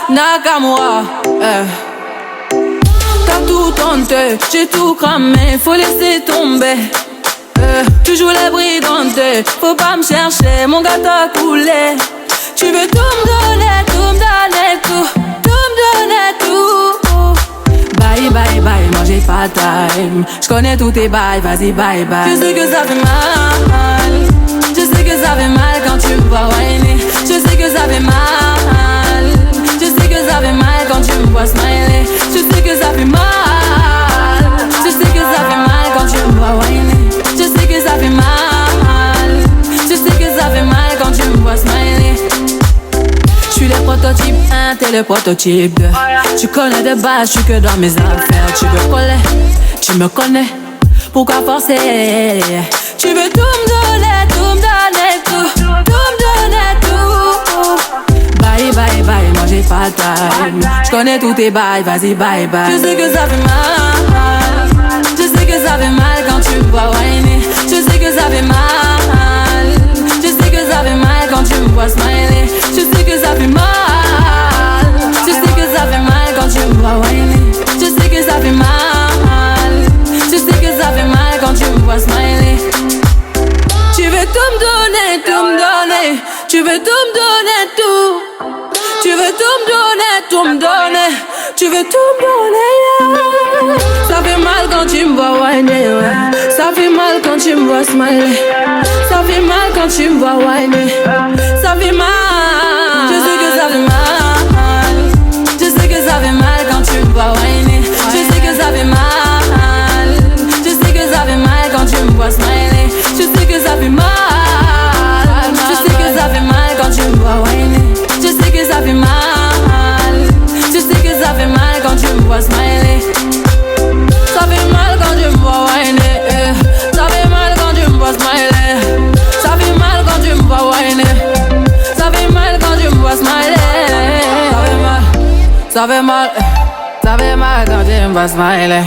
Nakamura. T'as tout tenté, j'ai tout cramé, faut laisser tomber. Tu joues les brigantes, faut pas me chercher, mon gars t'a coulé. Tu veux tout me donner, tout me donner, tout me donner, tout. Bye bye bye, moi j'ai pas time. J'connais tous tes bails, vas-y bye bye. Je sais que ça fait mal, je sais que ça fait mal quand tu me vois whiner. Je sais que ça fait mal, je sais que ça fait mal quand tu me vois smiler. Je sais que ça fait mal, je sais que ça fait mal quand tu me vois whiner. Je sais que ça fait mal, je sais que ça fait mal quand tu me vois smiler. Je suis le prototype 1, t'es le prototype 2. Tu connais de base, je suis que dans mes affaires. Tu veux coller, tu me connais, pourquoi forcer? Tu veux tout me donner, tout me donner, tout me donner, tout. Bye bye bye, moi j'ai pas time. Je connais tous tes bails, vas-y bye bye. Je sais que ça fait mal, je sais que ça fait mal quand tu me vois whiner. Je sais que ça fait mal, je sais que ça fait mal quand tu me vois smiler. Je sais que ça fait mal, je sais que ça fait mal quand tu me vois whiner. Je sais que ça fait mal, je sais que ça fait mal quand tu me vois smiler. Tu veux tout me donner, tout me donner. Tu veux tout me donner, tout. Tu veux tout me donner, tout me donner. Tu veux tout me donner, yeah. Ça fait mal quand tu me vois whiner, ouais. Ça fait mal quand tu me vois smiler. Ça fait mal quand tu me vois whiner. Ça fait mal, je sais que ça fait mal. Je sais que ça fait mal quand tu me vois whiner. Je sais que ça fait mal. Je sais que ça fait mal quand tu me vois smiler. Je sais que ça fait mal. Je sais que ça fait mal quand tu me vois whiner. Je sais que ça fait mal. Je sais que ça fait mal quand tu me vois smiler. Ça fait mal quand tu me vois whiner. Ça fait mal quand tu me vois smiler. Ça fait mal quand tu me vois whiner. Ça fait mal quand tu me vois smiler. Ça fait mal, ça fait mal, ça fait mal quand tu me vois smiler.